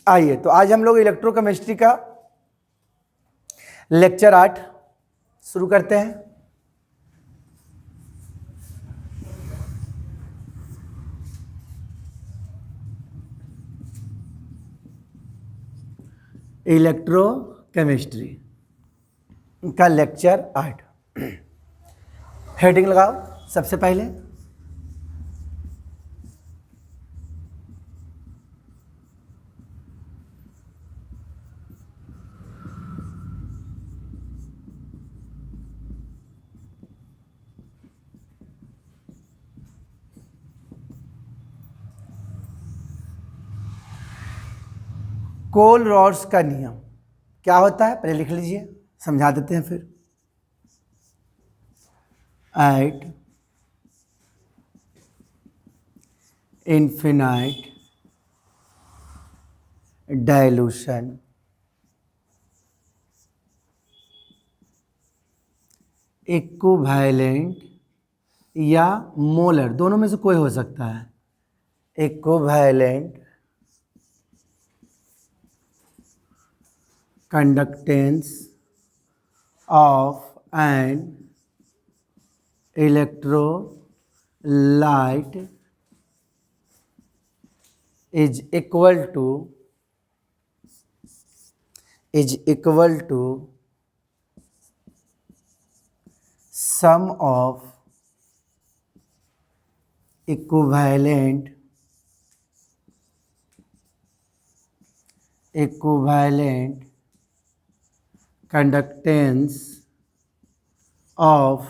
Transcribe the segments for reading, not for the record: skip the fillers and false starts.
आइए तो आज हम लोग इलेक्ट्रोकेमिस्ट्री का लेक्चर 8 शुरू करते हैं। इलेक्ट्रोकेमिस्ट्री का लेक्चर 8। हेडिंग लगाओ सबसे पहले। कोलरॉड्स का नियम क्या होता है पहले लिख लीजिए, समझा देते हैं फिर। एट इन्फिनाइट डाइल्यूशन इक्विवेलेंट या मोलर, दोनों में से कोई हो सकता है। Equivalent conductance of an electrolyte is equal to sum of equivalent conductance of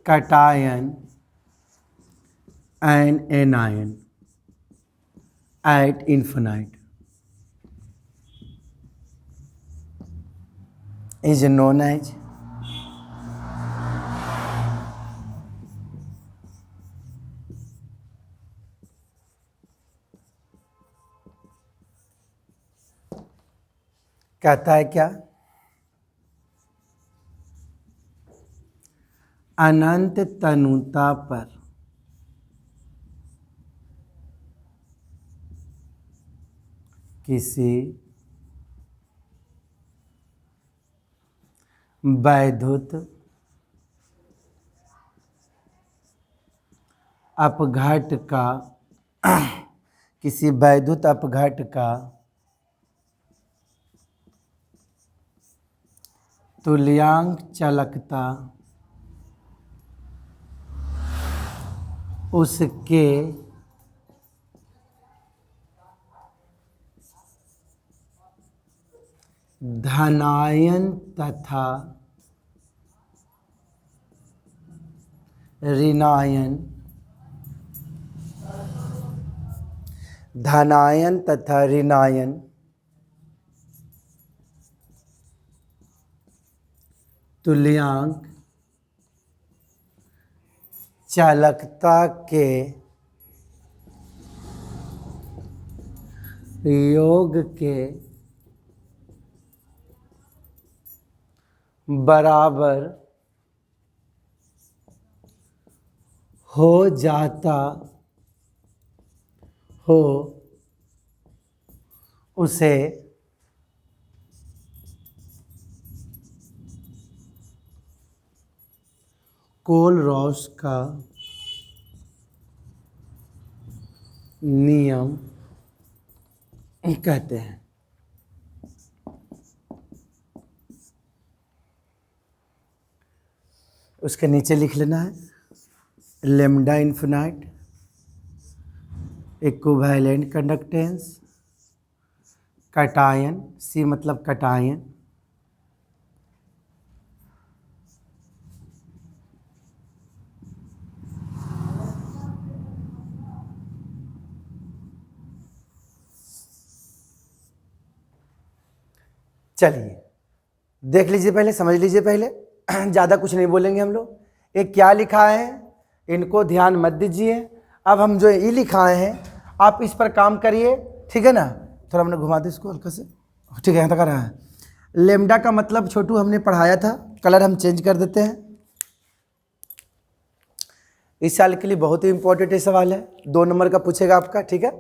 cation and anion at infinite is known as कहता है क्या, अनंत तनुता पर किसी वैद्युत अपघट का तुल्यांक चालकता उसके धनायन तथा ऋणायन तुल्यांक चालकता के योग के बराबर हो जाता हो उसे कोलरॉड्स का नियम कहते हैं। उसके नीचे लिख लेना है lambda infinite equivalent conductance cation, C मतलब कटायन, चलिए देख लीजिए पहले, समझ लीजिए पहले, ज़्यादा कुछ नहीं बोलेंगे हम लोग। ये क्या लिखा है इनको ध्यान मत दीजिए। अब हम जो ये लिखाए हैं आप इस पर काम करिए, ठीक है ना। थोड़ा हमने घुमा दे इसको हल्का से, ठीक है। यहाँ तक आ रहा है। लेमडा का मतलब छोटू हमने पढ़ाया था, कलर हम चेंज कर देते हैं। इस साल के लिए बहुत ही इंपॉर्टेंट सवाल है, 2 नंबर का पूछेगा आपका, ठीक है।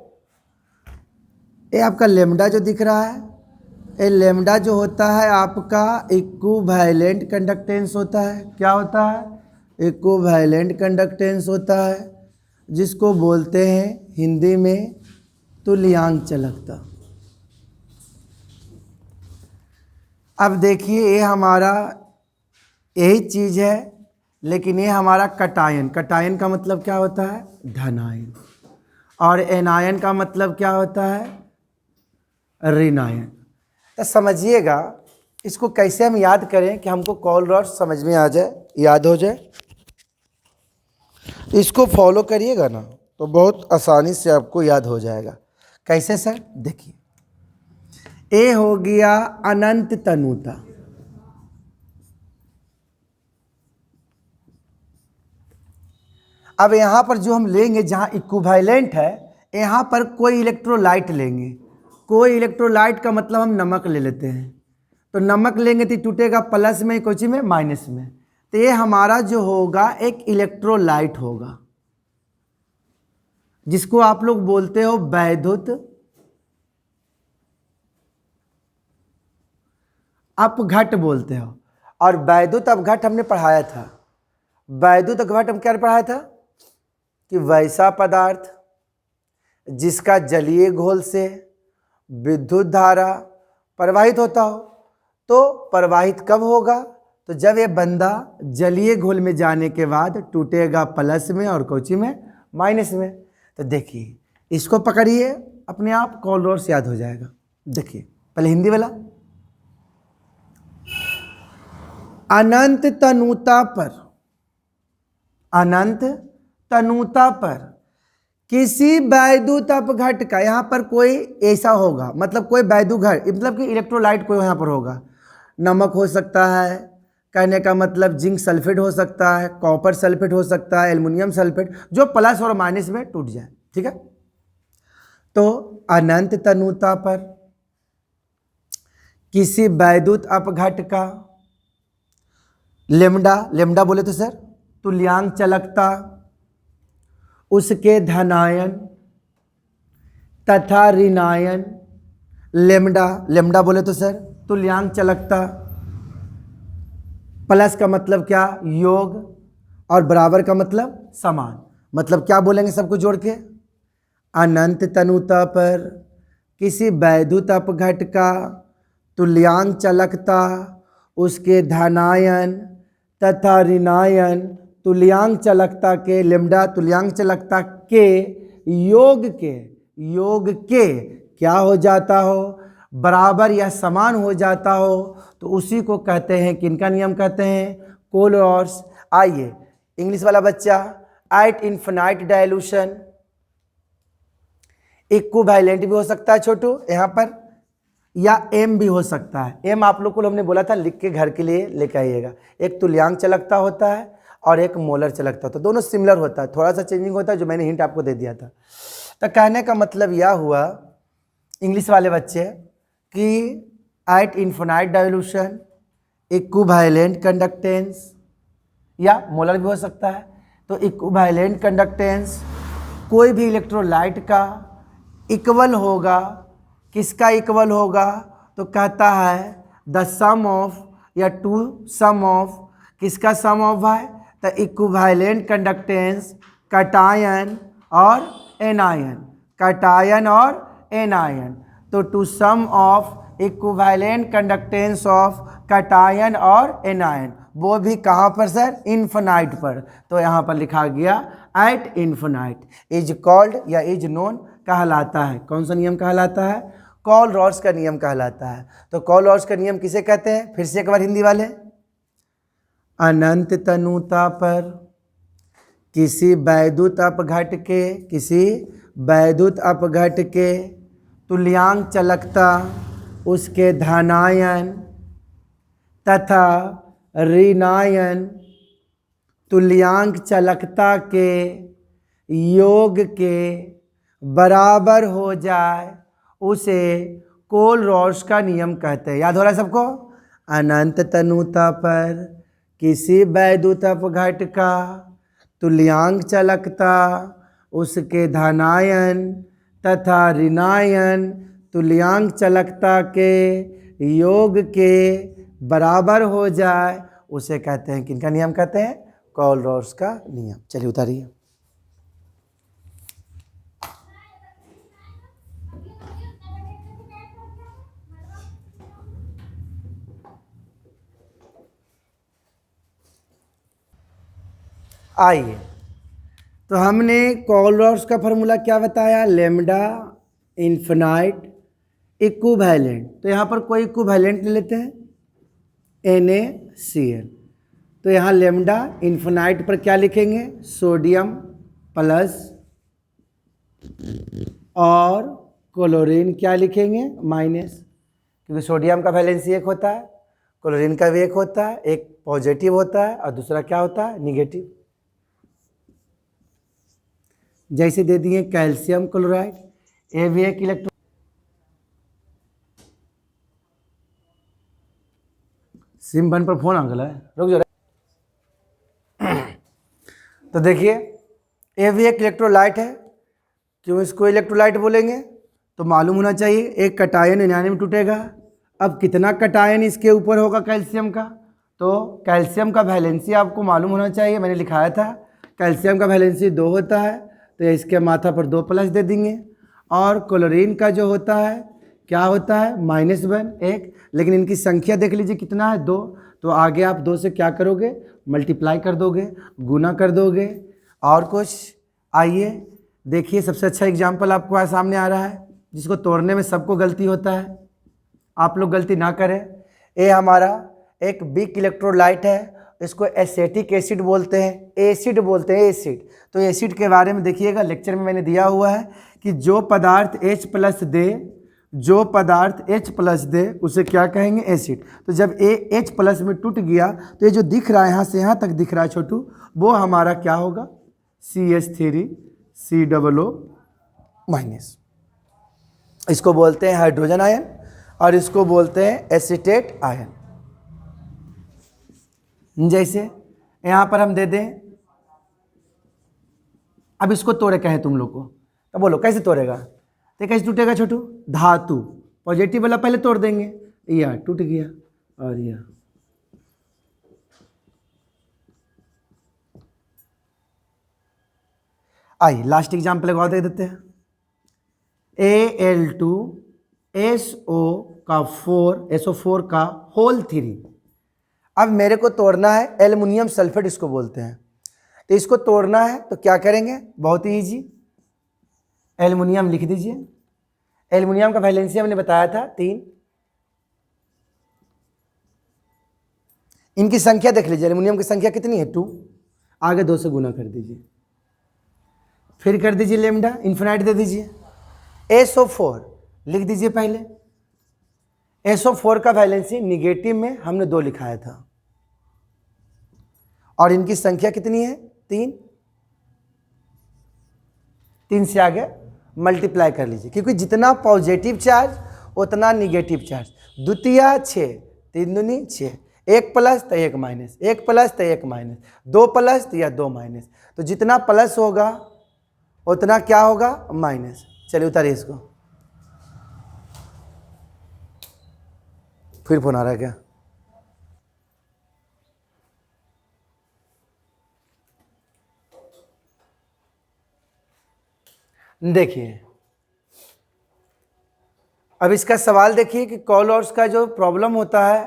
ये आपका लेमडा जो दिख रहा है, ये लेमडा जो होता है आपका इक्विवेलेंट कंडक्टेंस होता है। क्या होता है? इक्विवेलेंट कंडक्टेंस होता है, जिसको बोलते हैं हिंदी में तुल्यांक चालकता। अब देखिए ये हमारा यही चीज़ है, लेकिन ये हमारा कटायन। कटायन का मतलब क्या होता है? धनायन। और एनायन का मतलब क्या होता है? ऋणायन। तो समझिएगा इसको कैसे हम याद करें कि हमको कॉल रॉड समझ में आ जाए, याद हो जाए। इसको फॉलो करिएगा ना तो बहुत आसानी से आपको याद हो जाएगा। कैसे सर? देखिए, ए हो गया अनंत तनुता, अब यहाँ पर जो हम लेंगे जहाँ इक्विवेलेंट है, यहाँ पर कोई इलेक्ट्रोलाइट लेंगे। कोई इलेक्ट्रोलाइट का मतलब हम नमक ले लेते हैं, तो नमक लेंगे तो टूटेगा प्लस में, कोची में, माइनस में। तो ये हमारा जो होगा एक इलेक्ट्रोलाइट होगा, जिसको आप लोग बोलते हो वैद्युत अपघट बोलते हो। और वैद्युत अपघट हमने पढ़ाया था। वैद्युत अपघट हम क्या पढ़ाया था? कि वैसा पदार्थ जिसका जलीय घोल से विद्युत धारा प्रवाहित होता हो, तो प्रवाहित कब होगा? तो जब ये बंदा जलीय घोल में जाने के बाद टूटेगा प्लस में और कोची में, माइनस में। तो देखिए इसको पकड़िए, अपने आप कॉल रॉड्स याद हो जाएगा। देखिए पहले हिंदी वाला, अनंत तनुता पर, अनंत तनुता पर किसी वैद्युत अपघट का, यहाँ पर कोई ऐसा होगा, मतलब कोई वैद्युत, मतलब कि इलेक्ट्रोलाइट कोई यहाँ पर होगा। नमक हो सकता है, कहने का मतलब जिंक सल्फेट हो सकता है, कॉपर सल्फेट हो सकता है, एल्युमिनियम सल्फेट, जो प्लस और माइनस में टूट जाए, ठीक है। तो अनंत तनुता पर किसी वैद्युत अपघट का लेमडा, लेमडा बोले तो सर तुल्यांक चालकता, उसके धनायन तथा ऋणायन, लेमडा, लेमडा बोले तो सर तुल्यांक चालकता, प्लस का मतलब क्या? योग, और बराबर का मतलब समान। मतलब क्या बोलेंगे सबको जोड़ के? अनंत तनुता पर किसी वैद्युत अपघट का तुल्यांक चालकता, उसके धनायन तथा ऋणायन तुल्यांक चालकता के, लेमडा तुल्यांक चालकता के योग के क्या हो जाता हो? बराबर या समान हो जाता हो, तो उसी को कहते हैं, किनका नियम कहते हैं? कोलरॉड्स। आइए इंग्लिश वाला बच्चा, एट इन्फिनाइट डाइल्यूशन, इक्विवेलेंट भी हो सकता है छोटू यहाँ पर, या एम भी हो सकता है। एम आप लोग को हमने बोला था लिख के घर के लिए लेके आइएगा। एक तुल्यांक चालकता होता है और एक मोलर चालकता होता है, दोनों सिमिलर होता है, थोड़ा सा चेंजिंग होता है, जो मैंने हिंट आपको दे दिया था। तो कहने का मतलब यह हुआ इंग्लिश वाले बच्चे कि at infinite dilution equivalent conductance, या मोलर भी हो सकता है। तो इक्विवेलेंट कंडक्टेंस कोई भी इलेक्ट्रोलाइट का इक्वल होगा। किसका इक्वल होगा? तो कहता है द सम ऑफ, या टू सम ऑफ, किसका सम ऑफ है? तो इक्विवेलेंट कंडक्टेंस कटायन और एनायन, कटायन और एनायन। तो to sum of equivalent conductance of cation और एनायन, वो भी कहाँ पर सर? इन्फिनाइट पर। तो यहाँ पर लिखा गया एट इन्फिनाइट, इज कॉल्ड या इज नोन कहलाता है। कौन सा नियम कहलाता है? कॉल रॉड्स का नियम कहलाता है। तो कॉल रॉड्स का नियम किसे कहते हैं? फिर से एक बार हिंदी वाले, अनंत तनुता पर किसी वैद्युत अपघट के, किसी वैद्युत अपघट के तुल्यांक चालकता, उसके धनायन तथा ऋणायन तुल्यांक चालकता के योग के बराबर हो जाए, उसे कोल रॉड्स का नियम कहते हैं। याद हो रहा है सबको? अनंत तनुता पर किसी वैद्युत अपघट का तुल्यांक चालकता उसके धनायन तथा ऋणायन तुल्यांक चालकता के योग के बराबर हो जाए उसे कहते हैं, किनका नियम कहते हैं? कोलरॉस का नियम। चलिए उतारिए। आइए, तो हमने कोलरॉस का फॉर्मूला क्या बताया? Lambda infinite equivalent. तो यहाँ पर कोई इक्विवेलेंट ले लेते हैं, NaCl। तो यहाँ लेमडा इन्फिनाइट पर क्या लिखेंगे? सोडियम प्लस, और क्लोरीन क्या लिखेंगे? माइनस, क्योंकि सोडियम का वैलेंसी एक होता है, क्लोरीन का भी एक होता है, एक पॉजिटिव होता है और दूसरा क्या होता है? निगेटिव। जैसे दे दिए कैल्शियम क्लोराइड, ये भी एक इलेक्ट्रॉन। सिम बन पर फोन आ गया है, रुक जाओ। तो देखिए ये भी एक इलेक्ट्रोलाइट है। क्यों इसको इलेक्ट्रोलाइट बोलेंगे? तो मालूम होना चाहिए एक कटायन एनायन में टूटेगा। अब कितना कटायन इसके ऊपर होगा कैल्शियम का? तो कैल्शियम का वैलेंसी आपको मालूम होना चाहिए, मैंने लिखाया था कैल्शियम का वैलेंसी 2 होता है, तो इसके माथा पर 2 प्लस दे देंगे। और क्लोरीन का जो होता है क्या होता है? -1 1। लेकिन इनकी संख्या देख लीजिए कितना है? 2। तो आगे आप 2 से क्या करोगे? मल्टीप्लाई कर दोगे, गुना कर दोगे। और कुछ? आइए देखिए, सबसे अच्छा एग्जाम्पल आपको आज सामने आ रहा है, जिसको तोड़ने में सबको गलती होता है, आप लोग गलती ना करें। ये हमारा एक वीक इलेक्ट्रोलाइट है, इसको एसिटिक एसिड बोलते हैं, एसिड बोलते हैं, एसिड। तो एसिड के बारे में देखिएगा, लेक्चर में मैंने दिया हुआ है कि जो पदार्थ H+ दे, जो पदार्थ H+ दे उसे क्या कहेंगे? एसिड। तो जब H+ में टूट गया तो ये जो दिख रहा है यहाँ से यहाँ तक दिख रहा है छोटू, वो हमारा क्या होगा? CH3 COO-। इसको बोलते हैं हाइड्रोजन आयन और इसको बोलते हैं एसीटेट आयन। जैसे यहाँ पर हम दे दें, अब इसको तोड़े कहें तुम लोग को, तो बोलो कैसे तोड़ेगा? तो कैसे टूटेगा छोटू? धातु पॉजिटिव वाला पहले तोड़ देंगे, यह टूट गया और यह। आइए लास्ट एग्जाम्पल एक और दे देते हैं। SO4 का होल 3। अब मेरे को तोड़ना है एल्युमिनियम सल्फेट, इसको बोलते हैं। तो इसको तोड़ना है तो क्या करेंगे? बहुत ही ईजी, एल्युमिनियम लिख दीजिए। एल्युमिनियम का वैलेंसी हमने बताया था 3। इनकी संख्या देख लीजिए, एल्युमिनियम की संख्या कितनी है? 2। आगे 2 से गुना कर दीजिए, फिर कर दीजिए लेमडा इन्फिनाइट दे दीजिए। SO4 लिख दीजिए पहले। SO4 का वैलेंसी निगेटिव में हमने 2 लिखाया था, और इनकी संख्या कितनी है? 3। 3 से आगे मल्टीप्लाई कर लीजिए, क्योंकि जितना पॉजिटिव चार्ज उतना निगेटिव चार्ज। द्वितीय 6, 3 दूनी 6, 1 प्लस तो 1 माइनस, 1 प्लस तो 1 माइनस, 2 प्लस तो या 2 माइनस। तो जितना प्लस होगा उतना क्या होगा? माइनस। चलिए उतारिए इसको। फिर फोन आ रहा है क्या? देखिए अब इसका सवाल देखिए कि कोलरॉस का जो प्रॉब्लम होता है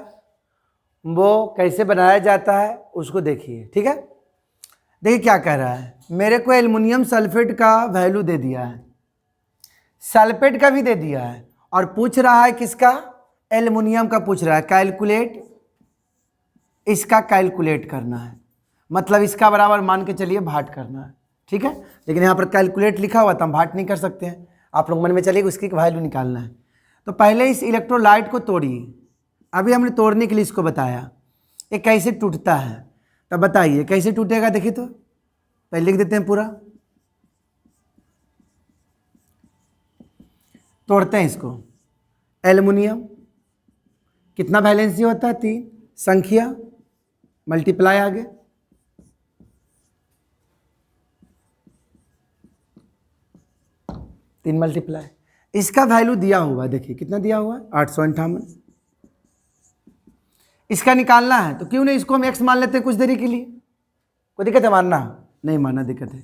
वो कैसे बनाया जाता है, उसको देखिए। ठीक है, देखिए क्या कह रहा है। मेरे को एल्युमिनियम सल्फेट का वैल्यू दे दिया है, सल्फेट का भी दे दिया है, और पूछ रहा है किसका? एल्युमिनियम का पूछ रहा है। कैलकुलेट, इसका कैलकुलेट करना है, मतलब इसका बराबर मान के चलिए भाट करना है। ठीक है, लेकिन यहाँ पर कैलकुलेट लिखा हुआ तो हम भाट नहीं कर सकते हैं। आप लोग मन में चलिए उसकी वैल्यू निकालना है। तो पहले इस इलेक्ट्रोलाइट को तोड़िए। अभी हमने तोड़ने के लिए इसको बताया ये कैसे टूटता है, तब बताइए कैसे टूटेगा। देखिए तो पहले लिख देते हैं पूरा, तोड़ते हैं इसको। एल्युमिनियम कितना वैलेंसी होता है? 3। संख्या मल्टीप्लाई आगे, 3 मल्टीप्लाई, इसका वैल्यू दिया हुआ है, देखिए कितना दिया हुआ है 858। इसका निकालना है तो क्यों नहीं इसको हम x मान लेते हैं कुछ देरी के लिए, कोई दिक्कत है मानना? नहीं मानना दिक्कत है।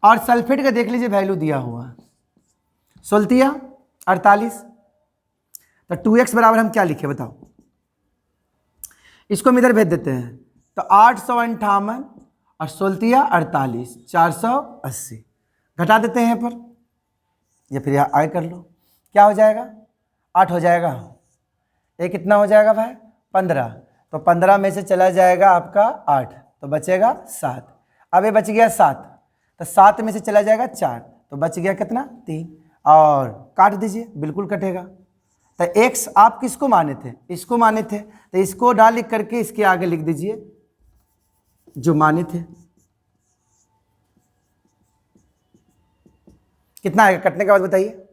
और सल्फेट का देख लीजिए वैल्यू दिया हुआ है, सोल्तिया 48, तो 2x बराबर हम क्या लिखे बताओ, इसको हम इधर भेज देते हैं, तो 858 और सोल्तिया 48, 480 घटा देते हैं यहाँ पर, या फिर यहाँ आए कर लो, क्या हो जाएगा 8 हो जाएगा, ये कितना हो जाएगा भाई 15, तो 15 में से चला जाएगा आपका 8, तो बचेगा 7। अब ये बच गया 7, तो 7 में से चला जाएगा 4, तो बच गया कितना 3, और काट दीजिए, बिल्कुल कटेगा। तो x आप किसको माने थे, इसको माने थे, तो इसको डाल लिख करके इसके आगे लिख दीजिए जो माने थे। कितना आएगा कटने के बाद बताइए,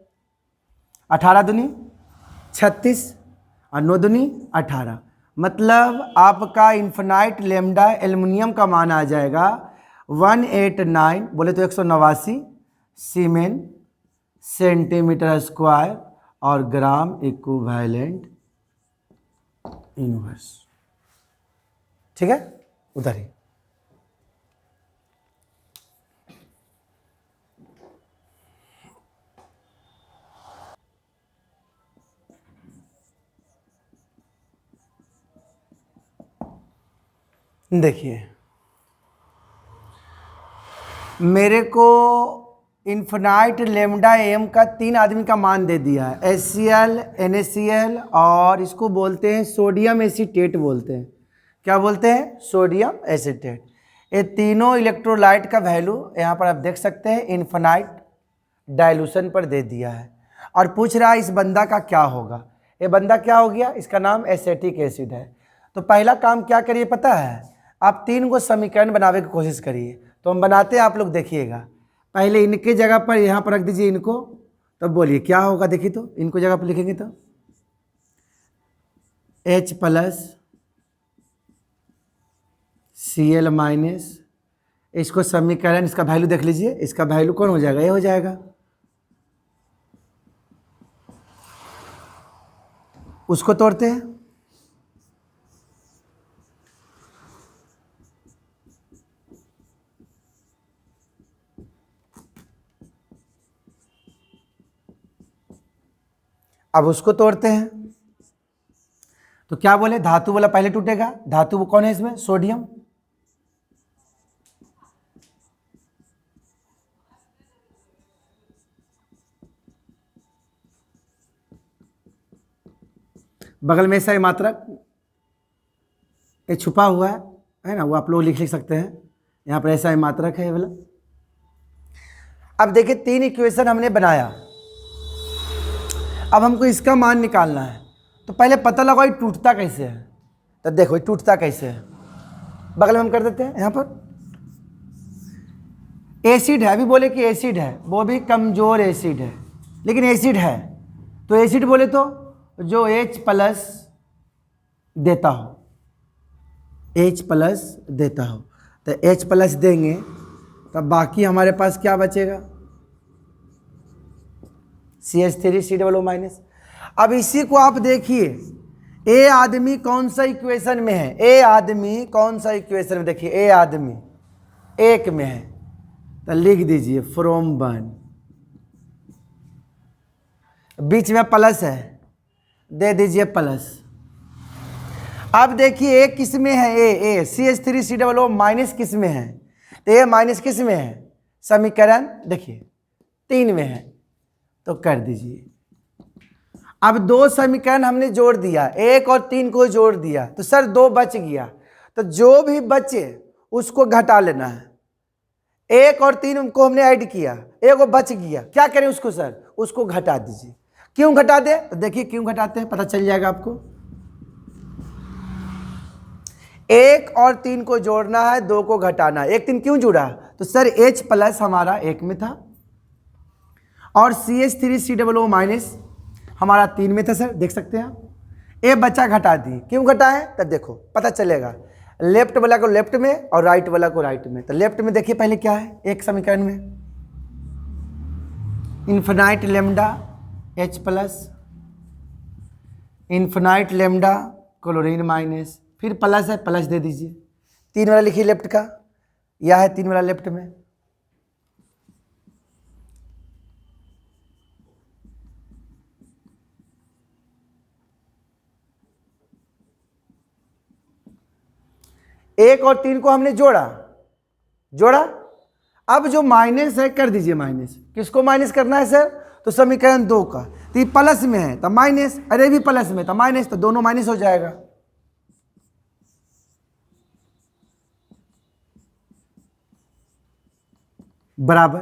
18 दूनी 36 और 9 दूनी 18, मतलब आपका इन्फिनाइट लैम्डा एल्युमिनियम का मान आ जाएगा 189, बोले तो 189 सीमेन सेंटीमीटर स्क्वायर और ग्राम इक्विवेलेंट इनवर्स। ठीक है, उधर ही देखिए, मेरे को इन्फिनाइट लेमडा एम का 3 आदमी का मान दे दिया है, HCl, NaCl और इसको बोलते हैं सोडियम एसीटेट बोलते हैं। क्या बोलते हैं? Sodium acetate. ये तीनों इलेक्ट्रोलाइट का वैल्यू यहाँ पर आप देख सकते हैं इन्फिनाइट डाइल्यूशन पर दे दिया है, और पूछ रहा है इस बंदा का क्या होगा। ये बंदा क्या हो गया, इसका नाम एसेटिक एसिड है। तो पहला काम क्या करिए पता है, आप 3 को समीकरण बनाने की कोशिश करिए। तो हम बनाते हैं, आप लोग देखिएगा। पहले इनके जगह पर यहाँ पर रख दीजिए इनको, तब बोलिए क्या होगा। देखिए तो इनको जगह पर लिखेंगे तो H प्लस Cl-, इसको समीकरण, इसका वैल्यू देख लीजिए, इसका वैल्यू कौन हो जाएगा, ये हो जाएगा। उसको तोड़ते हैं, अब उसको तोड़ते हैं तो क्या बोले, धातु वाला पहले टूटेगा। धातु वो कौन है इसमें, सोडियम। बगल में ऐसा मात्रक ये छुपा हुआ है ना, वो आप लोग लिख सकते हैं। यहाँ पर ऐसा मात्रक है ये वाला। अब देखिए 3 इक्वेशन हमने बनाया, अब हमको इसका मान निकालना है। तो पहले पता लगाओ ये टूटता कैसे है। तो देखो ये टूटता कैसे है, बगल में हम कर देते हैं। यहाँ पर एसिड है, अभी बोले कि एसिड है, वो भी कमज़ोर एसिड है, लेकिन एसिड है। तो एसिड बोले तो जो H प्लस देता हो, H प्लस देता हो, तो H प्लस देंगे तब बाकी हमारे पास क्या बचेगा, CH3COO-। अब इसी को आप देखिए, ए आदमी कौन सा इक्वेशन में है, ए आदमी कौन सा इक्वेशन में, देखिए ए आदमी 1 में है, तो लिख दीजिए फ्रॉम 1, बीच में प्लस है, दे दीजिए प्लस। अब देखिए ए किस में है, ए CH3COO- किस में है, तो ए माइनस किस में है, समीकरण देखिए 3 में है, तो कर दीजिए। अब 2 समीकरण हमने जोड़ दिया, 1 और 3 को जोड़ दिया, तो सर 2 बच गया, तो जो भी बचे उसको घटा लेना है। 1 और 3 को हमने ऐड किया, 1 को बच गया, क्या करें उसको सर, उसको घटा दीजिए। क्यों घटा दे, तो देखिए क्यों घटाते हैं, पता चल जाएगा आपको। 1 और 3 को जोड़ना है, 2 को घटाना है। 1 3 क्यों जुड़ा, तो सर H प्लस हमारा 1 में था और CH3COO- हमारा 3 में था सर, देख सकते हैं आप। ए बच्चा घटा दी, क्यों घटा है, तब देखो पता चलेगा। लेफ्ट वाला को लेफ्ट में और राइट वाला को राइट में। तो लेफ्ट में देखिए पहले क्या है, एक समीकरण में infinite lambda H plus, infinite lambda chlorine minus, फिर प्लस है प्लस दे दीजिए। 3 वाला लिखिए लेफ्ट का, यह है 3 वाला लेफ्ट में। एक और 3 को हमने जोड़ा। अब जो माइनस है कर दीजिए माइनस। किसको माइनस करना है सर? तो समीकरण 2 का। तो ये प्लस में है तो माइनस, अरे भी प्लस में तो माइनस, तो दोनों माइनस हो जाएगा। बराबर।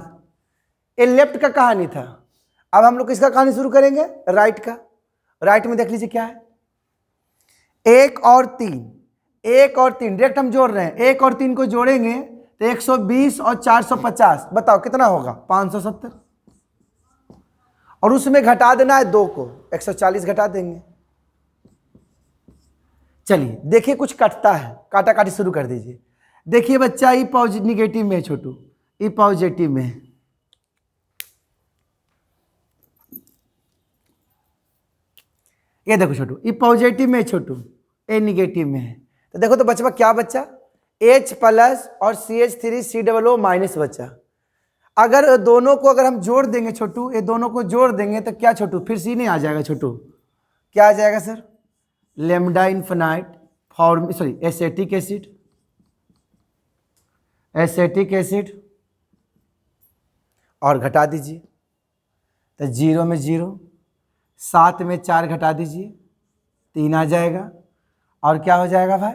ये लेफ्ट का कहानी था। अब हम लोग किसका कहानी शुरू करेंगे? राइट का। राइट में देख लीजिए क्या है। 1 और 3, 1 और 3 डायरेक्ट हम जोड़ रहे हैं। 1 और 3 को जोड़ेंगे तो 120 और 450, बताओ कितना होगा? 570। और उसमें घटा देना है 2 को, 140 घटा देंगे। चलिए देखिए कुछ कटता है, काटा काटी शुरू कर दीजिए। देखिए बच्चा, ई पॉजिटिव निगेटिव में है छोटू, ई पॉजिटिव में है। ये देखो छोटू, ई पॉजिटिव में है छोटू, ए निगेटिव में है। तो देखो तो बच्चा क्या बच्चा? H प्लस और CH3COO माइनस बच्चा। अगर दोनों को अगर हम जोड़ देंगे छोटू, ये दोनों को जोड़ देंगे तो क्या छोटू? फिर सी नहीं आ जाएगा छोटू? क्या आ जाएगा sir? Lambda infinite form, sorry acetic acid, acetic acid. और घटा दीजिए तो 0 में 0, 7 में 4 घटा दीजिए 3 आ जाएगा। और क्या हो जाएगा भाई?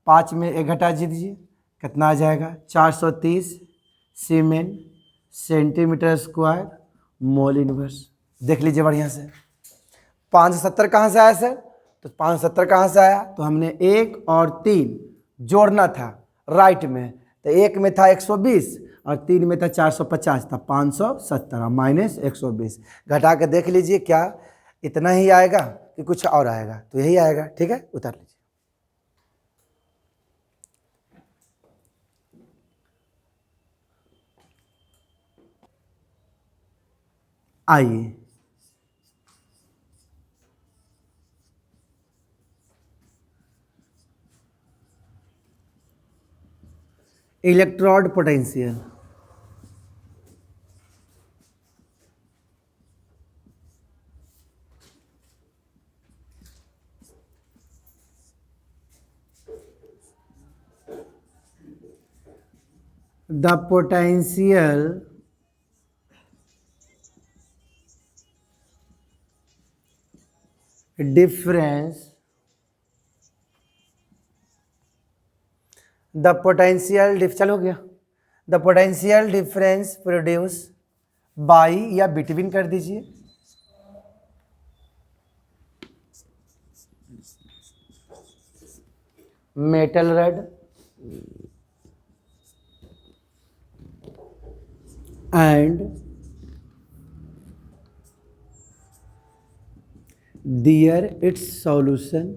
5 में 1 घटा दीजिए, कितना आ जाएगा? 430 सीमेन सेंटीमीटर स्क्वायर मोल इनवर्स। देख लीजिए बढ़िया से। 570 कहाँ से आया सर? तो 570 कहाँ से आया? तो हमने 1 और 3 जोड़ना था राइट में, तो 1 में था 120 और 3 में था 450, था 570 और माइनस 120। घटा के देख लीजिए क्या इतना ही आएगा कि कुछ और आएगा? तो यही आएगा। ठीक है, उतार लीजिए। आइए electrode potential. The potential difference, the potential चल हो गया। The potential difference produce by या बिटवीन कर दीजिए metal rod and their its solution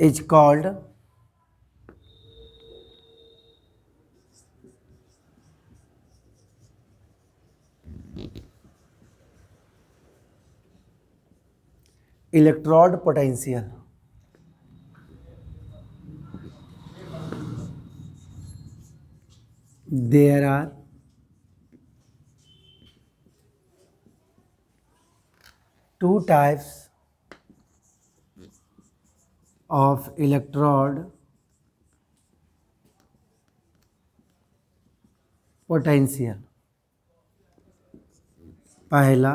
is called electrode potential. There are two types of electrode potential. पहला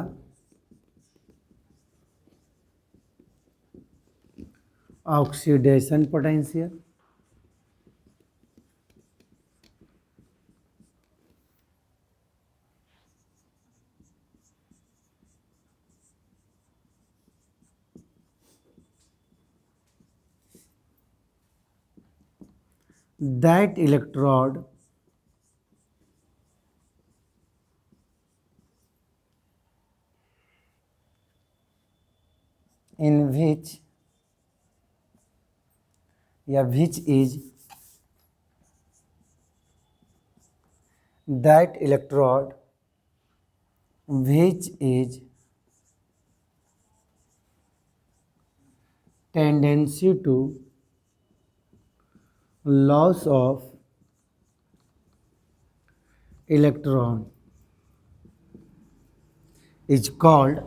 oxidation potential, that electrode in which या which is that electrode which is tendency to loss of electron is called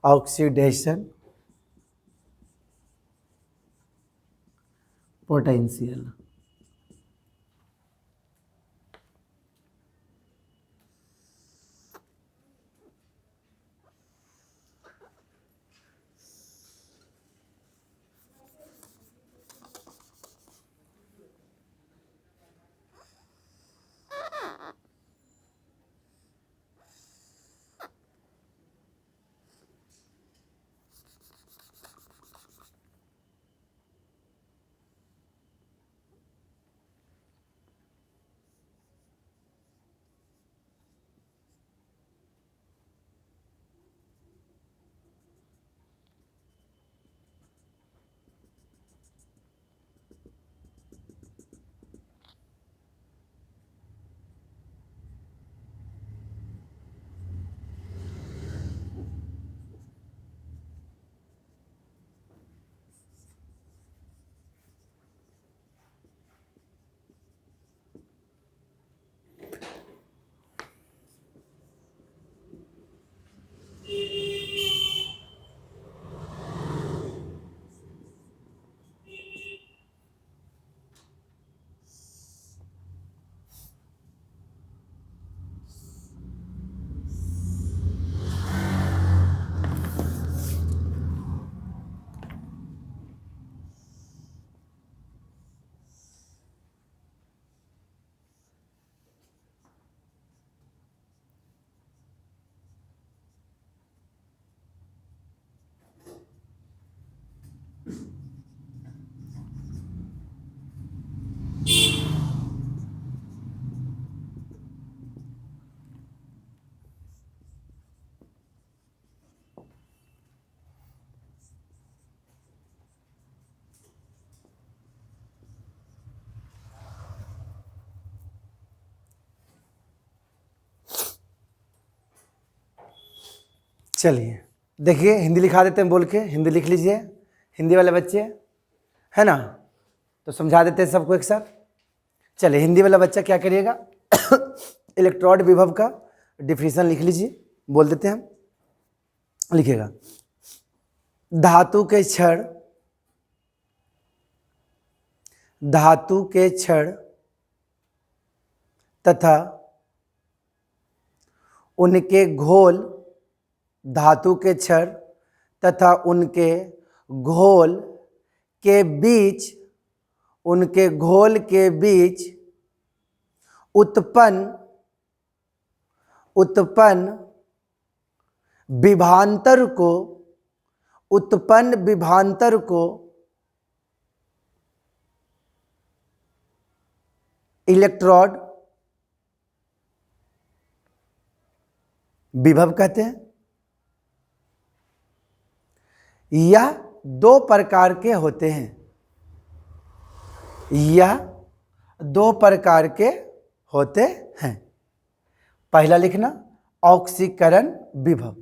oxidation potential. चलिए देखिए, हिंदी लिखा देते हैं, बोल के हिंदी लिख लीजिए, हिंदी वाले बच्चे, है ना। तो समझा देते हैं सबको एक साथ। चलिए, हिंदी वाला बच्चा क्या करिएगा, इलेक्ट्रोड विभव का डिफिनीशन लिख लीजिए, बोल देते हैं हम। लिखिएगा, धातु के क्षण तथा उनके घोल, धातु के क्षण तथा उनके घोल के बीच, उत्पन्न विभांतर को इलेक्ट्रोड विभव कहते हैं। यह दो प्रकार के होते हैं। पहला लिखना ऑक्सीकरण विभव।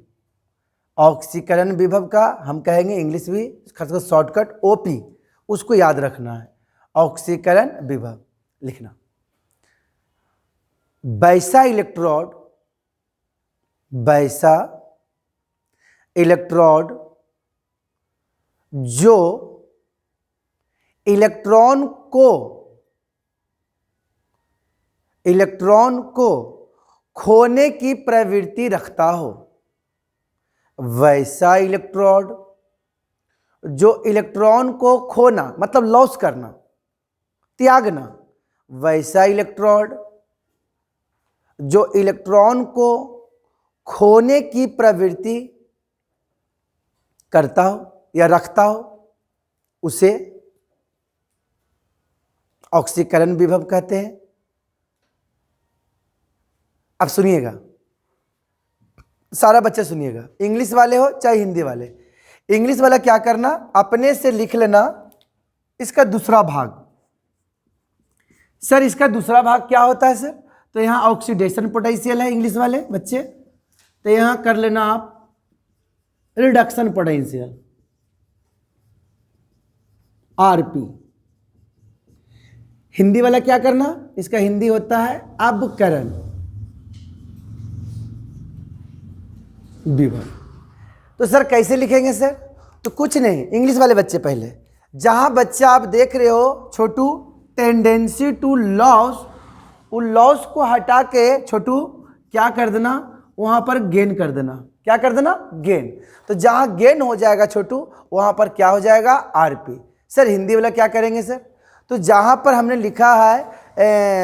ऑक्सीकरण विभव का हम कहेंगे इंग्लिश भी खासकर शॉर्टकट ओपी, उसको याद रखना है। ऑक्सीकरण विभव लिखना। वैसा इलेक्ट्रोड जो इलेक्ट्रॉन को खोने की प्रवृत्ति रखता हो। वैसा इलेक्ट्रोड जो इलेक्ट्रॉन को खोना मतलब लॉस करना, त्यागना। वैसा इलेक्ट्रोड जो इलेक्ट्रॉन को खोने की प्रवृत्ति करता हो या रखता हो, उसे ऑक्सीकरण विभव कहते हैं। अब सुनिएगा, सारा बच्चा सुनिएगा, इंग्लिश वाले हो चाहे हिंदी वाले। इंग्लिश वाला क्या करना, अपने से लिख लेना इसका दूसरा भाग, सर इसका दूसरा भाग क्या होता है सर? तो यहाँ ऑक्सीडेशन पोटेंशियल है इंग्लिश वाले बच्चे, तो यहाँ कर लेना आप रिडक्शन पोटेंशियल आरपी। हिंदी वाला क्या करना, इसका हिंदी होता है अवकरण विभव। तो सर कैसे लिखेंगे सर? तो कुछ नहीं, इंग्लिश वाले बच्चे पहले, जहां बच्चा आप देख रहे हो छोटू टेंडेंसी टू लॉस, उन लॉस को हटा के छोटू क्या कर देना, वहां पर गेन कर देना। क्या कर देना? गेन। तो जहां गेन हो जाएगा छोटू वहां पर क्या हो जाएगा? आरपी। सर हिंदी वाला क्या करेंगे सर? तो जहां पर हमने लिखा है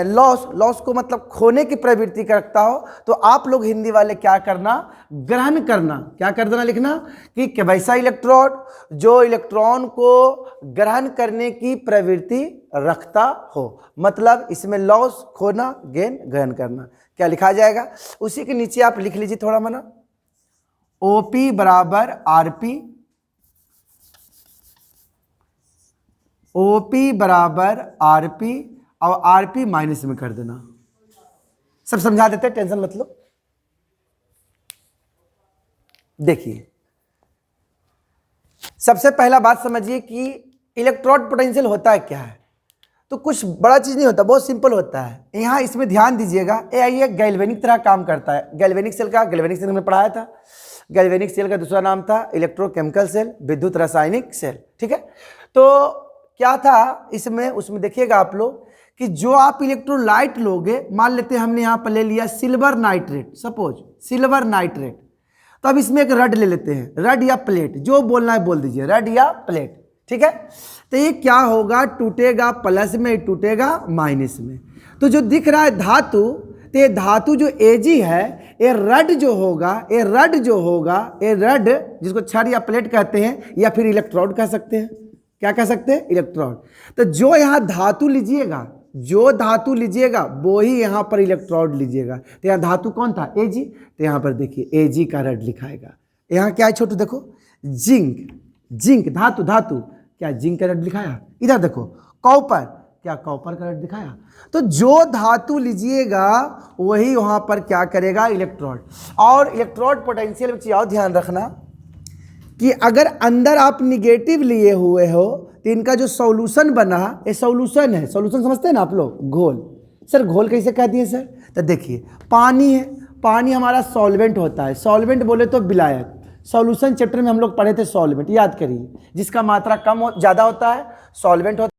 लॉस, लॉस को मतलब खोने की प्रवृत्ति रखता हो, तो आप लोग हिंदी वाले क्या करना? ग्रहण करना। क्या कर देना लिखना कि वैसा इलेक्ट्रोड जो इलेक्ट्रॉन को ग्रहण करने की प्रवृत्ति रखता हो, मतलब इसमें लॉस खोना, गेन ग्रहण करना। क्या लिखा जाएगा? उसी के नीचे आप लिख लीजिए थोड़ा मना, ओपी बराबर आरपी, ओपी बराबर आरपी और आरपी माइनस में कर देना। सब समझा देते हैं, टेंशन मत लो। देखिए सबसे पहला बात समझिए कि इलेक्ट्रोड पोटेंशियल होता है क्या है। तो कुछ बड़ा चीज नहीं होता, बहुत सिंपल होता है। यहां इसमें ध्यान दीजिएगा, ये गैल्वेनिक तरह काम करता है। गैल्वेनिक सेल का, गैल्वेनिक सेल में पढ़ाया था, गैल्वेनिक सेल का दूसरा नाम था इलेक्ट्रोकेमिकल सेल, विद्युत रासायनिक सेल। ठीक है, तो क्या था इसमें, उसमें देखिएगा आप लोग कि जो आप इलेक्ट्रोलाइट लोगे, मान लेते हैं हमने यहाँ पर ले लिया silver nitrate, suppose silver nitrate, तो अब इसमें एक रड ले लेते हैं, रड या प्लेट, जो बोलना है बोल दीजिए, रड या प्लेट। ठीक है, तो ये क्या होगा? टूटेगा प्लस में, टूटेगा माइनस में। तो जो दिख रहा है धातु, तो ये धातु जो एजी है, ये रड जो होगा, ये रड जो होगा, ये रड जिसको छड़ या प्लेट कहते हैं या फिर इलेक्ट्रोड कह सकते हैं। क्या कह सकते हैं? इलेक्ट्रोड। तो जो यहाँ धातु लीजिएगा, जो धातु लीजिएगा वो ही यहाँ पर इलेक्ट्रोड लीजिएगा। तो यहाँ धातु कौन था? एजी। तो यहाँ पर देखिए एजी का रड लिखाएगा। यहाँ क्या है छोटू? देखो जिंक, जिंक धातु, धातु क्या जिंक का रड लिखाया? इधर देखो कॉपर, क्या कॉपर का रड दिखाया? तो जो धातु लीजिएगा वही वहाँ पर क्या करेगा? इलेक्ट्रोड। और इलेक्ट्रोड पोटेंशियल में चीज और ध्यान रखना कि अगर अंदर आप निगेटिव लिए हुए हो तो इनका जो सॉल्यूशन बना, ये सॉल्यूशन है। सॉल्यूशन समझते हैं ना आप लोग? घोल। सर घोल कैसे कहती है सर? तो देखिए पानी है, पानी हमारा सॉल्वेंट होता है, सॉल्वेंट बोले तो विलायक। सॉल्यूशन चैप्टर में हम लोग पढ़े थे सॉल्वेंट, याद करिए, जिसका मात्रा कम ज़्यादा होता है सॉल्वेंट होता है।